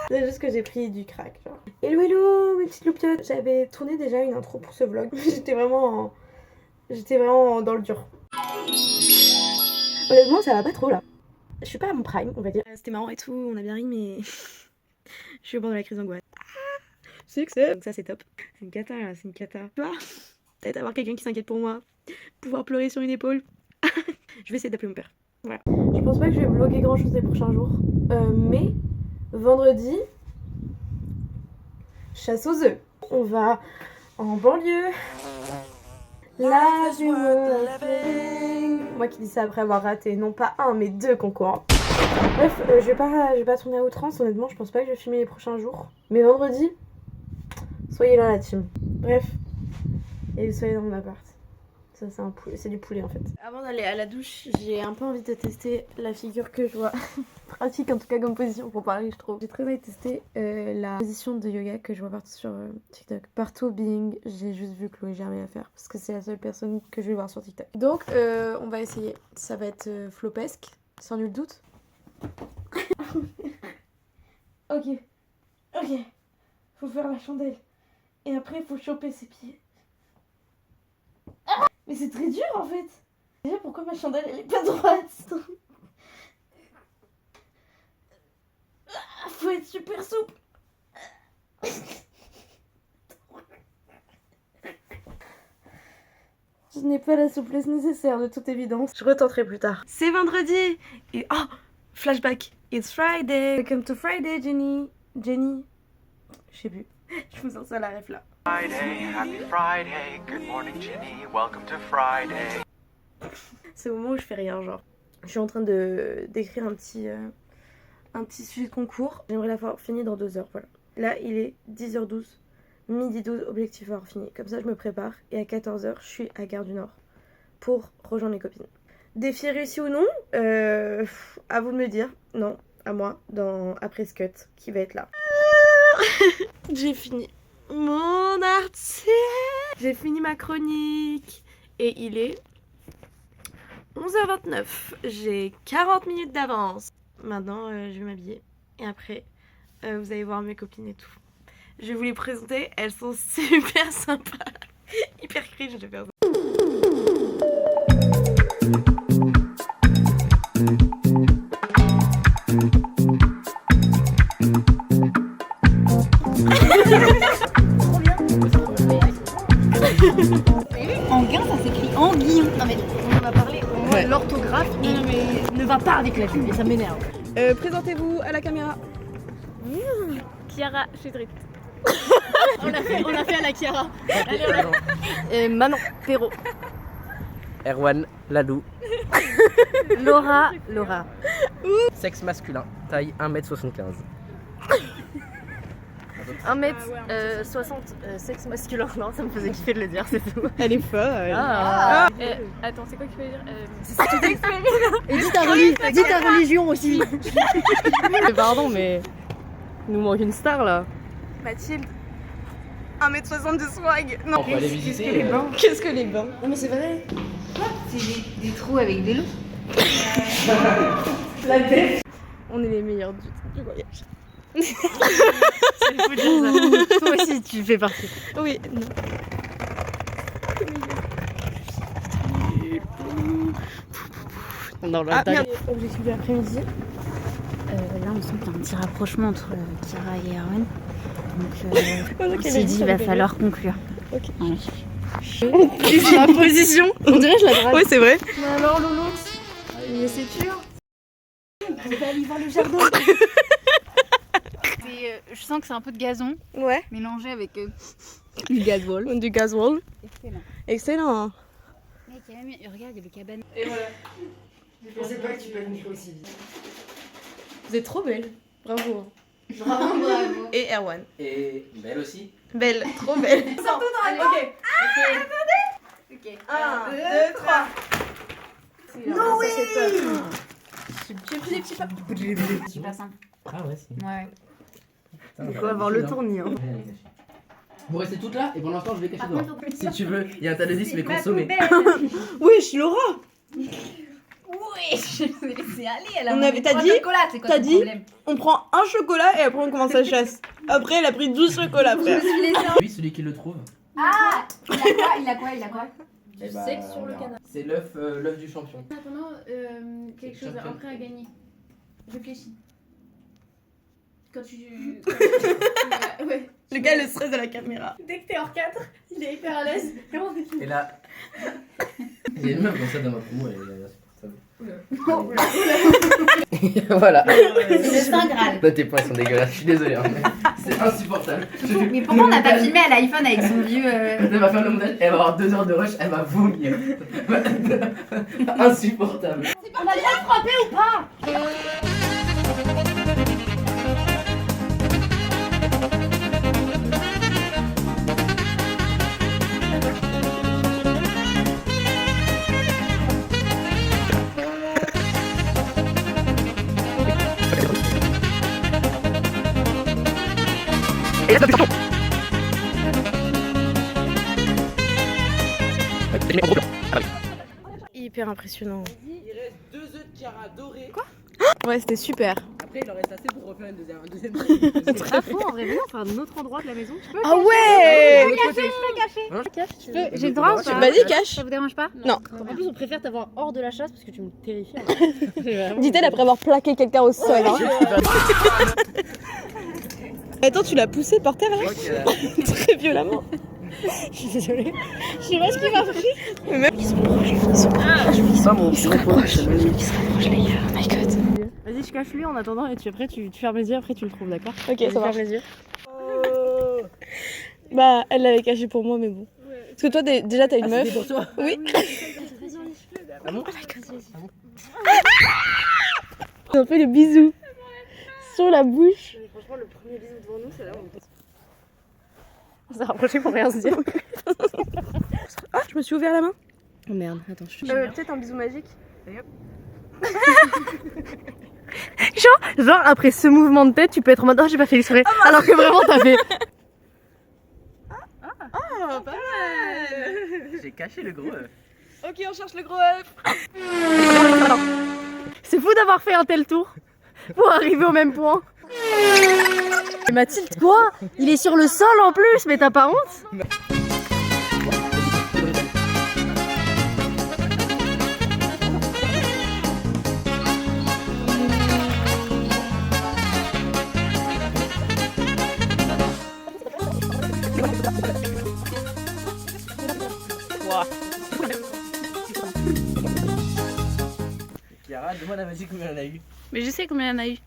C'est juste que j'ai pris du crack, genre. Hello hello mes petites loupiottes. J'avais tourné déjà une intro pour ce vlog. J'étais vraiment dans le dur. Honnêtement ça va pas trop là. Je suis pas à mon prime on va dire. C'était marrant et tout, on a bien ri mais je suis au bord de la crise d'angoisse. C'est que c'est. Donc ça c'est top. C'est une cata là, c'est une cata. Tu vois, peut-être avoir quelqu'un qui s'inquiète pour moi. Pouvoir pleurer sur une épaule. Je vais essayer d'appeler mon père. Voilà. Je pense pas que je vais vlogger grand chose les prochains jours. Mais vendredi, chasse aux œufs. On va en banlieue. Là, je me... Moi qui dis ça après avoir raté non pas un mais 2 concours. Bref, je vais pas tourner à outrance, honnêtement, je pense pas que je vais filmer les prochains jours. Mais vendredi, soyez là la team. Bref, et soyez dans mon appart. Ça c'est un poulet, c'est du poulet en fait. Avant d'aller à la douche, j'ai un peu envie de tester la figure que je vois. Pratique en tout cas comme position pour Paris je trouve. J'ai très envie de tester la position de yoga que je vois partout sur TikTok. Partout Bing, j'ai juste vu Chloé Germain à faire parce que c'est la seule personne que je vais voir sur TikTok. Donc on va essayer, ça va être flopesque, sans nul doute. Ok, faut faire la chandelle et après faut choper ses pieds. Mais c'est très dur en fait. Déjà pourquoi ma chandelle elle est pas droite? Faut être super souple. Je n'ai pas la souplesse nécessaire de toute évidence. Je retenterai plus tard. C'est vendredi et oh, flashback. It's Friday. Welcome to Friday, Jenny. Je sais plus. Je me sens seule à la ref là. Friday, happy Friday, good morning Jenny, welcome to Friday. C'est au moment où je fais rien genre. Je suis en train d'écrire un petit sujet de concours. J'aimerais l'avoir fini dans 2 heures, voilà. Là il est 10h12, midi 12, objectif avoir fini. Comme ça je me prépare et à 14h je suis à Gare du Nord pour rejoindre les copines. Défi réussi ou non, à vous de me dire. Non, à moi, après Scut qui va être là. J'ai fini mon article. J'ai fini ma chronique et il est 11h29. J'ai 40 minutes d'avance. Maintenant, je vais m'habiller et après, vous allez voir mes copines et tout. Je vais vous les présenter. Elles sont super sympas, hyper cringe de faire ça. Anguin, ça s'écrit Anguillon. Non mais on va parler au moins de l'orthographe et ne va pas avec la vie, ça m'énerve. Présentez-vous à la caméra. Chiara Chédrit. on l'a fait à la Chiara. Manon Perrault. Erwan Lalou. Laura. Sexe masculin, taille 1m75. 1m60, sexe masculin. Non, ça me faisait kiffer de le dire, c'est tout. Elle est folle. Attends, c'est quoi qu'il fallait dire C'est ça que tu t'exprimes. Et dis ta religion aussi. Pardon, mais il nous manque une star là. Mathilde, 1m60 de swag. Non, On peut aller visiter. qu'est-ce que les bains? Non mais c'est vrai. C'est des trous avec des loups. La tête. On est les meilleurs du voyage. Toi aussi tu fais partie. Oui, non. Dans le Merde. Objectif de l'après-midi. Là on sent qu'il y a un petit rapprochement entre Chiara et Erwan. Donc on s'est dit il va falloir conclure. Ok. Ouais. C'est ma position. On dirait que je la drague. Ouais, c'est vrai. Mais alors Louloute, mais c'est sûr. On va aller voir le jardin. Je sens que c'est un peu de gazon Ouais. mélangé avec du gazole. Du gasoil. Excellent. Excellent. Mec, regarde, il y a des cabanes. Et voilà. Je pensais pas que tu peux venir aussi vite. Vous êtes trop belle. Bravo. Bravo. Et Erwan. Et belle aussi. Belle, trop belle. Surtout dans la Ok. Ok. 1, 2, 3. Non, oui. Tu pas simple. Ah ouais, c'est. Ouais. Il faut avoir le tournis. Hein. Vous restez toutes là et pour l'instant je vais cacher dehors. Si tu veux, il y a un tas de 10 mais consommé. Wesh, Laura. Ouais, je me laissé aller. Elle a On mangé avait- t'as 3 dit- chocolats, c'est quoi t'as ton dit problème? On prend un chocolat et après on commence à chasse. Après, elle a pris 12 chocolats, Je me frère. suis laissé. Lui, celui qui le trouve. Ah, il a quoi? Eh sais que sur le canapé. C'est l'œuf du champion. Attendant, quelque chose Champion. après à gagner. Réfléchis. Quand tu. Ouais. Le gars, le stress de la caméra. Dès que t'es hors 4, il est hyper à l'aise. Et là, il y a une meuf comme ça dans ma promo, elle est insupportable. Voilà. C'est le Saint Graal. Là, tes points sont dégueulasses, je suis désolé. Hein, mais c'est insupportable. Mais pourquoi on n'a pas filmé à l'iPhone avec son vieux. Elle va faire le montage, elle va avoir 2 heures de rush, elle va vomir. Insupportable. On a bien frappé ou pas? Hyper impressionnant. Il reste 2 œufs de Chiara dorés. Ouais, c'était super. Après, il en reste assez pour refaire un deuxième. Très faux, en vrai, on fait un autre endroit de la maison. Tu peux Ah ouais! J'ai le droit ou pas? Vas-y, cache. Ça vous dérange pas? Non. En plus, on préfère t'avoir hors de la chasse parce que tu me terrifies. Dit-elle après avoir plaqué quelqu'un au sol. Hein. Attends, tu l'as poussé par terre là? Très violemment. Je suis désolée. Je sais pas ce qui m'a pris. Mais même... Ça, mon Ils se rapprochent, les gars. Oh my god. Vas-y, je cache lui en attendant et après tu fermes les yeux, après tu le trouves, d'accord? Ok, Vas-y, ça marche. ferme les yeux. Bah, elle l'avait caché pour moi, mais bon. Parce que toi, déjà, t'as une meuf. pour toi. Oui. Ah bon? On fait le bisou sur la bouche. Mais franchement, le premier bisou devant nous, c'est là où on s'est rapproché pour rien se dire. Ah, je me suis ouvert la main. Oh merde, attends, je suis. Peut-être un bisou magique. Genre, après ce mouvement de tête, tu peux être en mode oh, j'ai pas fait exprès. Alors que vraiment, t'as fait. Oh, pas mal. J'ai caché le gros œuf. Ok, on cherche le gros œuf. C'est fou d'avoir fait un tel tour pour arriver au même point. Et Mathilde, quoi? Il est sur le sol en plus, mais t'as pas honte? Chiara, demande à Mathilde combien elle en a eu. Mais je sais combien il y en a eu.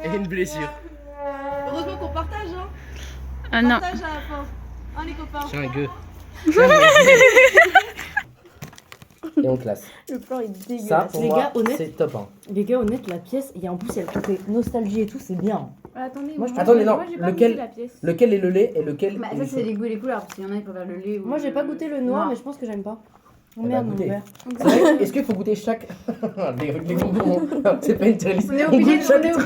Et une blessure. Heureusement qu'on partage, hein. Ah non. Partage à la fin. Hein, les copains. J'ai un gueux. Et on classe. Le plan est dégueulasse. Ça, pour les moi, gars, honnête, c'est top 1. les gars, honnête, la pièce, et en plus, elle côté nostalgie et tout, c'est bien. Attendez, Moi, je- Attendez, non, j'ai pas lequel- goûté la pièce. Lequel est le lait et lequel Bah, est ça, le c'est chaud? les goûts et les couleurs. Parce qu'il y en a, ils préfèrent le lait ou. Moi, j'ai pas goûté le noir, mais je pense que j'aime pas. Oh bah, merde, mon goûtez. verre. C'est vrai, est-ce qu'il faut goûter chaque. les bonbons, c'est pas une trélisse. On est obligé goûte chaque de truc.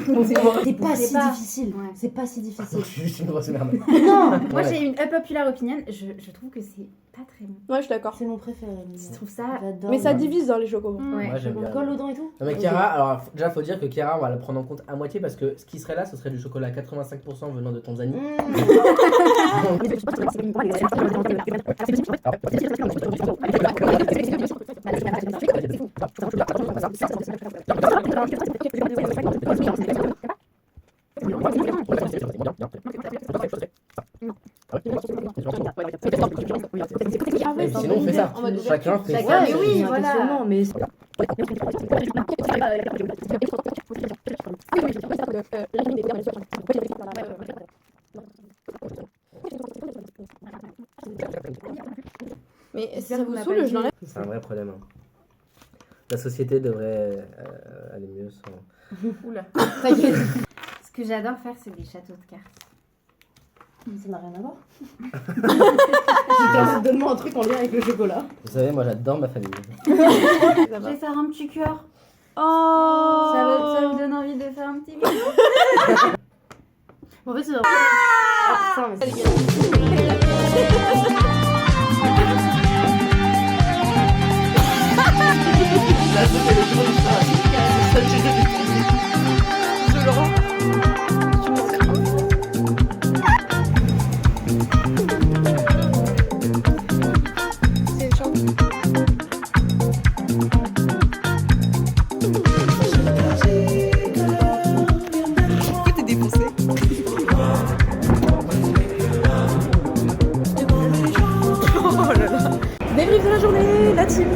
goûter. C'est pas si pas. difficile. Ouais. C'est pas si difficile. Je suis juste une grosse merde. Non, Moi, Ouais. j'ai une unpopular opinion. Je trouve que c'est pas très bon. Ouais, je suis d'accord. c'est mon préféré. Je trouve ça. J'adore. Mais ça divise dans les chocobons. Ouais. Moi, j'aime bien. Colle aux dents et tout. Non mais Chiara, alors déjà faut dire que Chiara on va la prendre en compte à moitié parce que ce qui serait là ce serait du chocolat à 85% venant de Tanzanie. Et sinon on fait ça, chacun fait Chacun, ça. mais oui, J'ai un voilà. questionnement, mais Mais si Ça, ça vous vous m'avez saoule, pas je dit. l'enlève. C'est un vrai problème. Hein. La société devrait aller mieux sans... Oula. T'inquiète. Ce que j'adore faire, c'est des châteaux de cartes. ça n'a rien à voir. Donne-moi un truc en lien avec le chocolat. Vous savez, moi j'adore ma famille. Je vais faire un petit cœur. Oh Ça vous donne envie de faire un petit bisou? En fait, c'est Ah, De Laurent. Tu m'en fais un. C'est une chambre. Pourquoi t'es défoncé? Oh là là. Débrief de la journée, la team.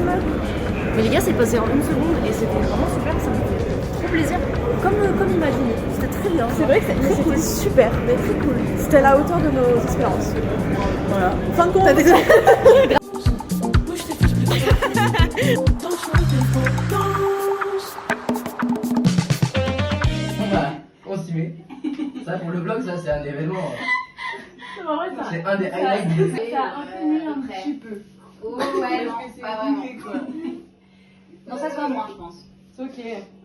Mais les gars, c'est passé en une seconde et c'était vraiment super, ça me fait trop plaisir. Comme imaginé, c'était très bien. C'est vrai que c'était super, mais très cool. C'était à la hauteur de nos espérances. Voilà. Fin de compte. Bon bah, on s'y met. Ça pour le vlog, ça c'est un événement. C'est un des highlights du Ça a un peu mis un petit peu. Oh ouais, non, pas vraiment. Non, ça se voit moins, je pense. C'est ok.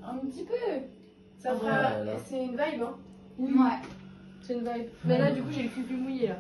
Un petit peu. Ça fera. Ouais, là. C'est une vibe, hein. Ouais. C'est une vibe. Mais là, du coup, j'ai le cul mouillé là.